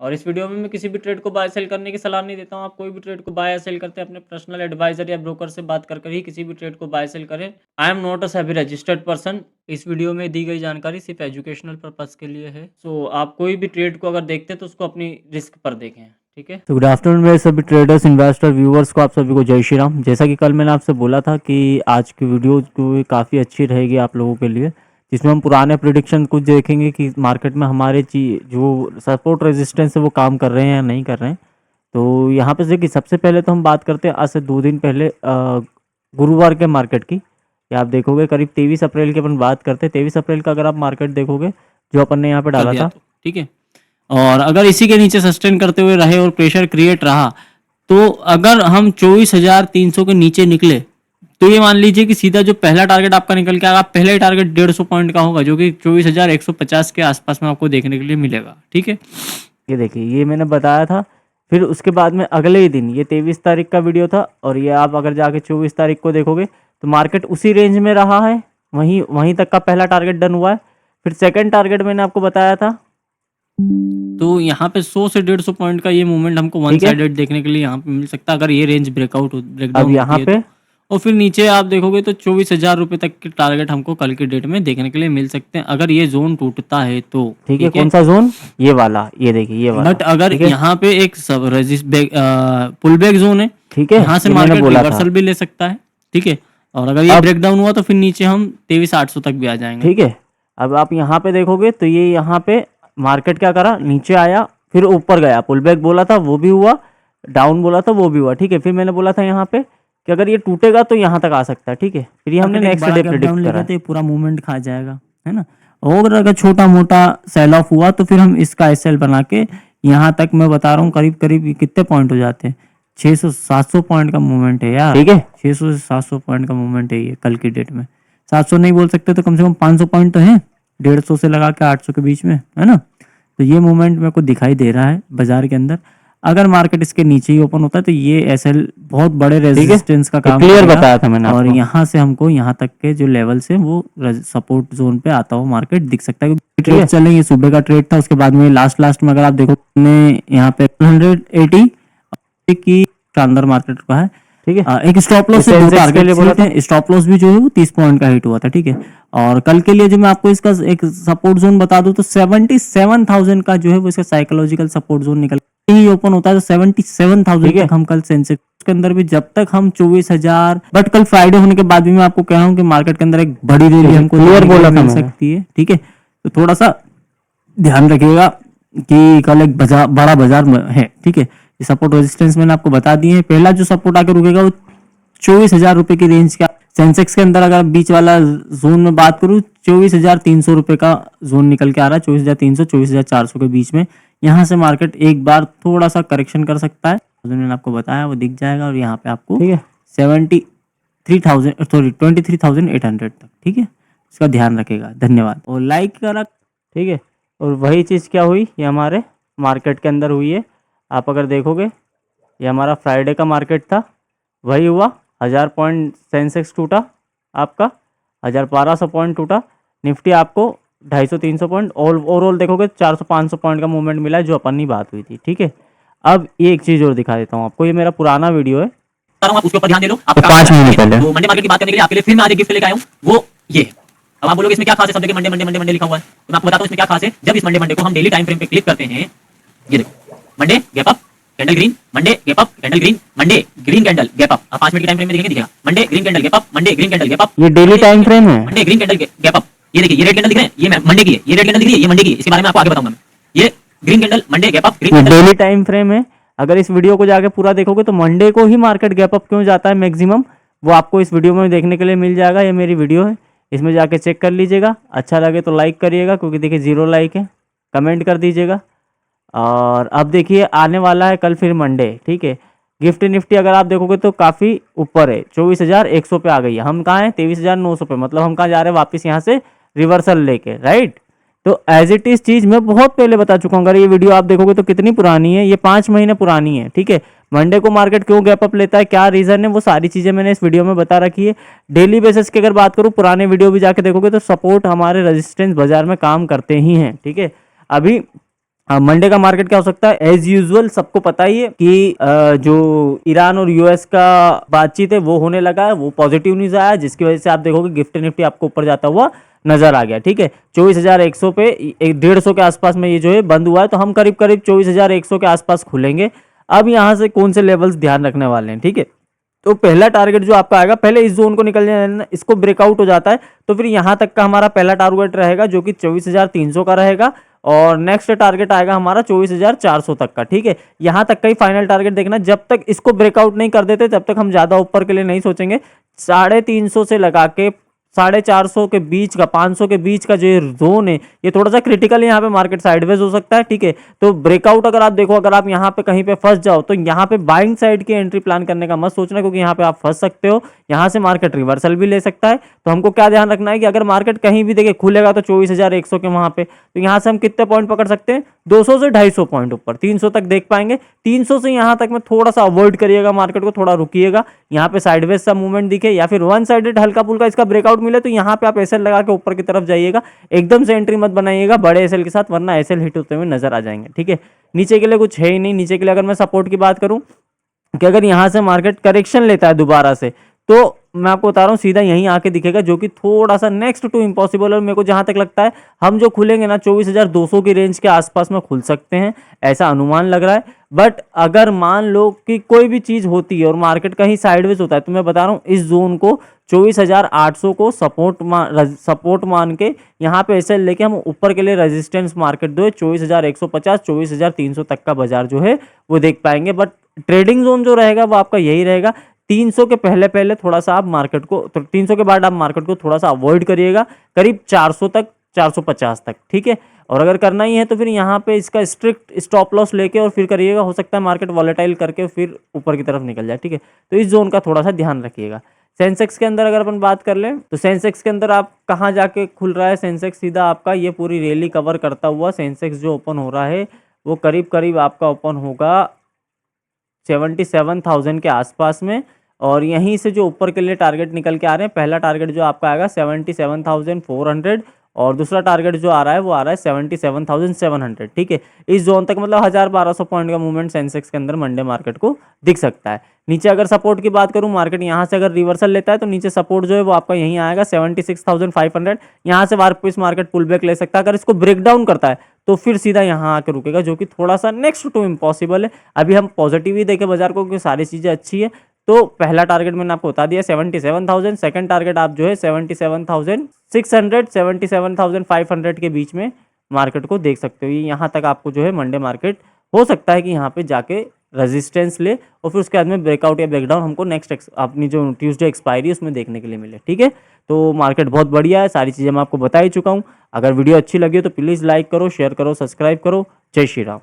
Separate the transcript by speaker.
Speaker 1: और इस वीडियो में मैं किसी भी ट्रेड को बाय सेल करने की सलाह नहीं देता हूँ। आप कोई भी ट्रेड को बाय या सेल करते हैं अपने पर्सनल एडवाइजर या ब्रोकर से बात कर ही किसी भी ट्रेड को बाय सेल करें। I am not a SEBI registered person. इस वीडियो में दी गई जानकारी सिर्फ एजुकेशनल पर्पस के लिए है। सो आप कोई भी ट्रेड को अगर देखते हैं तो उसको अपनी रिस्क पर देखें। ठीक है, तो गुड आफ्टरनून मेरे सभी ट्रेडर्स, इन्वेस्टर, व्यूअर्स को, आप सभी को जय श्री राम। जैसा कि कल मैंने आपसे बोला था कि आज की वीडियो काफ़ी अच्छी रहेगी आप लोगों के लिए, जिसमें हम पुराने प्रिडिक्शन कुछ देखेंगे कि मार्केट में हमारे जो सपोर्ट रेजिस्टेंस है वो काम कर रहे हैं या नहीं कर रहे हैं। तो यहाँ पे देखिए, सबसे पहले तो हम बात करते हैं आज से 2 दिन पहले गुरुवार के मार्केट की। या आप देखोगे करीब 23 अप्रैल की अपन बात करते हैं। 23 अप्रैल का अगर आप मार्केट देखोगे जो अपन ने यहाँ पे डाला था, ठीक है, और अगर इसी के नीचे सस्टेन करते हुए रहे और प्रेशर क्रिएट रहा, तो अगर हम 24,300 के नीचे निकले तो ये मान लीजिए कि सीधा जो पहला टारगेट आपका निकल के आएगा, पहला ही टारगेट 150 पॉइंट का होगा, जो कि 24,150 के आसपास में आपको देखने के लिए मिलेगा। ठीक है, ये देखिए, ये मैंने बताया था। फिर उसके बाद में अगले ही दिन, ये 23 तारीख का वीडियो था, और ये आप अगर जाके 24 तारीख को देखोगे तो मार्केट उसी रेंज में रहा है, वहीं तक का पहला टारगेट डन हुआ है। फिर सेकंड टारगेट मैंने आपको बताया था, तो यहाँ पे 100 से 150 पॉइंट का ये मूवमेंट हमको वन साइडेड देखने के लिए यहाँ पे मिल सकता है, अगर ये रेंज ब्रेकडाउन यहाँ पे। और फिर नीचे आप देखोगे तो 24,000 रुपये तक के टारगेट हमको कल के डेट में देखने के लिए मिल सकते हैं, अगर ये जोन टूटता है तो। ठीक है, कौन सा जोन? ये वाला, ये देखिए, ये वाला। बट अगर यहाँ पे एक पुल बैक जोन है, ठीक है, यहाँ से मार्केट रिवर्सल भी ले सकता है। ठीक है, और अगर ये ब्रेकडाउन हुआ तो फिर नीचे हम 23,800 तक भी आ जाएंगे। ठीक है, अब आप यहाँ पे देखोगे तो ये यहाँ पे मार्केट क्या करा, नीचे आया, फिर ऊपर गया। पुल बैक बोला था वो भी हुआ, डाउन बोला था वो भी हुआ। ठीक है, फिर मैंने बोला था यहाँ पे कि अगर ये टूटेगा तो यहाँ तक आ सकता है। ठीक है, फिर ये हमने नेक्स्ट डे प्रेडिक्ट करा तो पूरा मूवमेंट खा जाएगा, है ना। और अगर छोटा मोटा सेल ऑफ हुआ तो फिर हम इसका एसएल बना के यहाँ तक, मैं बता रहा हूँ, करीब करीब कितने पॉइंट हो जाते हैं, 600-700 पॉइंट का मूवमेंट है यार। ठीक है, 600 से 700 पॉइंट का मूवमेंट है ये कल की डेट में। 700 नहीं बोल सकते तो कम से कम 500 पॉइंट तो है, 150 से लगा के 800 के बीच में, है ना। तो ये मूवमेंट मेरे को दिखाई दे रहा है बाजार के अंदर। अगर मार्केट इसके नीचे ही ओपन होता है तो ये एसएल बहुत बड़े रेजिस्टेंस का काम क्लियर बताया था मैंने, और यहाँ से हमको यहाँ तक के जो लेवल्स है वो सपोर्ट जोन पे आता हुआ मार्केट दिख सकता है। ट्रेड चलेंगे, सुबह का ट्रेड था, उसके बाद में लास्ट में अगर आप देखो यहाँ पे 180 की शानदार मार्केट का है। ठीक है, एक स्टॉप लॉस से 2 टारगेट ले बोला था, स्टॉप लॉस भी जो है वो 30 पॉइंट का हिट हुआ था। ठीक है, और कल के लिए जो मैं आपको इसका एक सपोर्ट जोन बता दूं तो 77,000 का जो है वो इसका साइकोलॉजिकल सपोर्ट जोन निकल ही ओपन होता है। तो 77,000 तक हम कल सेंसेक्स के अंदर भी, जब तक हम 24,000, बट कल फ्राइडे होने के बाद भी मैं आपको कह रहा हूँ कि मार्केट के अंदर एक बड़ी रैली हमको मिल सकती है। ठीक है, तो थोड़ा सा ध्यान रखिएगा कि कल एक बड़ा बाजार है। ठीक है, सपोर्ट रेजिस्टेंस मैंने आपको बता दिए हैं। पहला जो सपोर्ट आकर रुकेगा वो 24,000 रुपए की रेंज का, सेंसेक्स के अंदर अगर बीच वाला जोन में बात करूं 24,300 रुपए का जोन निकल के आ रहा है, 24,300 24,400 के बीच में। यहाँ से मार्केट एक बार थोड़ा सा करेक्शन कर सकता है, मैंने आपको बताया वो दिख जाएगा, और यहाँ पे आपको 23,800 तक। ठीक है, इसका ध्यान रखेगा। धन्यवाद, और लाइक करा। ठीक है, और वही चीज़ क्या हुई, ये हमारे मार्केट के अंदर हुई है। आप अगर देखोगे ये हमारा फ्राइडे का मार्केट था, वही हुआ। 1000 पॉइंट सेंसेक्स टूटा आपका, 1200 पॉइंट टूटा। निफ्टी आपको 250-300 पॉइंट, ओवरऑल देखोगे 400-500 पॉइंट का मूवमेंट मिला है, जो अपन की बात हुई थी। ठीक है, अब ये एक चीज़ और दिखा देता हूँ आपको, ये मेरा पुराना वीडियो है, आप उसके ऊपर ध्यान दे लो। आपको 5 महीने पहले तो मंडे मार्केट की बात करने के लिए आपके लिए फिर मैं आज एक गिफ्ट लेकर आया हूँ, वो ये। अब आप बोलोगे इसमें क्या खास है, सब जगह मंडे मंडे मंडे मंडे लिखा हुआ है, तो मैं आपको बताता हूँ इसमें क्या खास है। जब इस मंडे को हम डेली टाइम फ्रेम पे क्लिक करते हैं, ये देखो, Monday gap up candle green, Monday gap up candle green, Monday green candle gap up. 5 minute के टाइम फ्रेम में देखेंगे, दिखेगा Monday green candle gap up, Monday green candle gap up. ये डेली टाइम फ्रेम है, Monday green candle gap up. ये देखिए, ये red candle दिख रहे हैं, ये मंडे की है, ये रेड कैंडल दिख रही है, ये मंडे की है। इसके बारे में आपको आगे बताऊंगा मैं। ये green candle Monday gap up, green daily time frame है। अगर इस वीडियो को जाके पूरा देखोगे तो मंडे को ही मार्केट गैप अप क्यों जाता है मैक्सिमम, वो आपको इस वीडियो में देखने के लिए मिल जाएगा। ये मेरी वीडियो है, इसमें जाके चेक कर लीजिएगा। अच्छा लगे तो लाइक करिएगा, क्योंकि देखिए 0 लाइक है, कमेंट कर दीजिएगा। और अब देखिए आने वाला है कल फिर मंडे। ठीक है, गिफ्ट निफ्टी अगर आप देखोगे तो काफ़ी ऊपर है, 24,100 पे आ गई है। हम कहाँ हैं, 23,900 पे, मतलब हम कहाँ जा रहे हैं, वापस यहाँ से रिवर्सल लेके, राइट। तो एज इट इज़ चीज़ मैं बहुत पहले बता चुका हूँ। अगर ये वीडियो आप देखोगे तो कितनी पुरानी है, ये 5 महीने पुरानी है। ठीक है, मंडे को मार्केट क्यों गैप अप लेता है, क्या रीज़न है, वो सारी चीज़ें मैंने इस वीडियो में बता रखी है। डेली बेसिस की अगर बात करूँ, पुराने वीडियो भी जाके देखोगे तो सपोर्ट हमारे रेजिस्टेंस बाजार में काम करते ही हैं। ठीक है, अभी मंडे का मार्केट क्या हो सकता है, एज यूजुअल सबको पता ही है कि जो ईरान और यूएस का बातचीत है वो होने लगा है, वो पॉजिटिव न्यूज आया, जिसकी वजह से आप देखोगे गिफ्ट निफ्टी आपको ऊपर जाता हुआ नजर आ गया। ठीक है, 24,100 पे 150 के आसपास में ये जो है बंद हुआ है, तो हम करीब करीब 24,100 के आसपास खुलेंगे। अब यहाँ से कौन से लेवल्स ध्यान रखने वाले हैं, ठीक है। तो पहला टारगेट जो आपका आएगा, पहले इस जोन को निकल जाना, इसको ब्रेकआउट हो जाता है तो फिर यहाँ तक का हमारा पहला टारगेट रहेगा जो कि 24,300 का रहेगा, और नेक्स्ट टारगेट आएगा हमारा 24,400 तक का। ठीक है, यहाँ तक का ही फाइनल टारगेट देखना, जब तक इसको ब्रेकआउट नहीं कर देते तब तक हम ज्यादा ऊपर के लिए नहीं सोचेंगे। 350 से लगा के 450 के बीच का, 500 के बीच का जो जोन है ये थोड़ा सा क्रिटिकल है, यहाँ पे मार्केट साइडवेज हो सकता है। ठीक है, तो ब्रेकआउट अगर आप देखो, अगर आप यहाँ पे कहीं पे फंस जाओ तो यहाँ पे बाइंग साइड की एंट्री प्लान करने का मत सोचना, क्योंकि यहाँ पे आप फंस सकते हो, यहाँ से मार्केट रिवर्सल भी ले सकता है। तो हमको क्या ध्यान रखना है कि अगर मार्केट कहीं भी देखिए खुलेगा तो 24,100 के वहां पे, तो यहाँ से हम कितने पॉइंट पकड़ सकते हैं, 200 से 250 पॉइंट ऊपर, 300 तक देख पाएंगे। 300 से यहाँ तक में थोड़ा सा अवॉइड करिएगा मार्केट को, थोड़ा रुकिएगा, यहाँ पे साइडवेज सा मूवमेंट दिखे या फिर वन साइडेड हल्का फुल्का इसका ब्रेकआउट मिले तो यहाँ पे आप एसएल लगा के ऊपर की तरफ जाइएगा, एकदम से एंट्री मत बनाइएगा बड़े एसएल के साथ, वरना एसएल हिट होते हुए नजर आ जाएंगे। ठीक है, नीचे के लिए कुछ है ही नहीं। नीचे के लिए अगर मैं सपोर्ट की बात करूं कि अगर यहाँ से मार्केट करेक्शन लेता है दोबारा से, तो मैं आपको बता रहा हूँ सीधा यहीं आके दिखेगा, जो कि थोड़ा सा नेक्स्ट टू इम्पॉसिबल। और मेरे को जहां तक लगता है हम जो खुलेंगे ना 24,200 की रेंज के आसपास में खुल सकते हैं, ऐसा अनुमान लग रहा है। बट अगर मान लो कि कोई भी चीज होती है और मार्केट कहीं साइडवेज होता है, तो मैं बता रहा हूँ इस जोन को 24,800 को सपोर्ट मान के यहाँ पे ऐसे लेके हम ऊपर के लिए रेजिस्टेंस मार्केट दो 24,150 24,300 तक का बाजार जो है वो देख पाएंगे। बट ट्रेडिंग जोन जो रहेगा वो आपका यही रहेगा, 300 के पहले पहले थोड़ा सा आप मार्केट को, तो 300 के बाद आप मार्केट को थोड़ा सा अवॉइड करिएगा, करीब 400 तक 450 तक। ठीक है, और अगर करना ही है तो फिर यहाँ पे इसका स्ट्रिक्ट स्टॉप लॉस लेके और फिर करिएगा, हो सकता है मार्केट वॉलेटाइल करके फिर ऊपर की तरफ निकल जाए। ठीक है, तो इस जोन का थोड़ा सा ध्यान रखिएगा। सेंसेक्स के अंदर अगर अपन बात कर लें तो सेंसेक्स के अंदर आप कहाँ जाके खुल रहा है, सेंसेक्स सीधा आपका ये पूरी रैली कवर करता हुआ सेंसेक्स जो ओपन हो रहा है वो करीब करीब आपका ओपन होगा 77,000 के आसपास में, और यहीं से जो ऊपर के लिए टारगेट निकल के आ रहे हैं, पहला टारगेट जो आपका आएगा 77,400 और दूसरा टारगेट जो आ रहा है वो आ रहा है 77,700। ठीक है, इस जोन तक मतलब 1,000-1,200 पॉइंट का मूवमेंट सेंसेक्स के अंदर मंडे मार्केट को दिख सकता है। नीचे अगर सपोर्ट की बात करूं, मार्केट यहां से अगर रिवर्सल लेता है तो नीचे सपोर्ट जो है वो आपका यहीं आएगा 76,500, यहां से वापस मार्केट पुल बैक ले सकता है। अगर इसको ब्रेक डाउन करता है तो फिर सीधा यहाँ आके रुकेगा, जो कि थोड़ा सा नेक्स्ट टू इम्पॉसिबल है। अभी हम पॉजिटिव ही देखें बाजार को, क्योंकि सारी चीजें अच्छी है। तो पहला टारगेट मैंने आपको बता दिया 77,000, सेकंड टारगेट आप जो है 77,600 77,500 के बीच में मार्केट को देख सकते हो। ये यहाँ तक आपको जो है मंडे मार्केट हो सकता है कि यहाँ पे जाके रेजिस्टेंस ले और फिर उसके बाद में ब्रेकआउट या ब्रेकडाउन हमको नेक्स्ट अपनी जो ट्यूसडे एक्सपायरी उसमें देखने के लिए मिले। ठीक है, तो मार्केट बहुत बढ़िया है, सारी चीज़ें मैं आपको बता ही चुका हूँ। अगर वीडियो अच्छी लगी हो तो प्लीज़ लाइक करो, शेयर करो, सब्सक्राइब करो। जय श्री राम।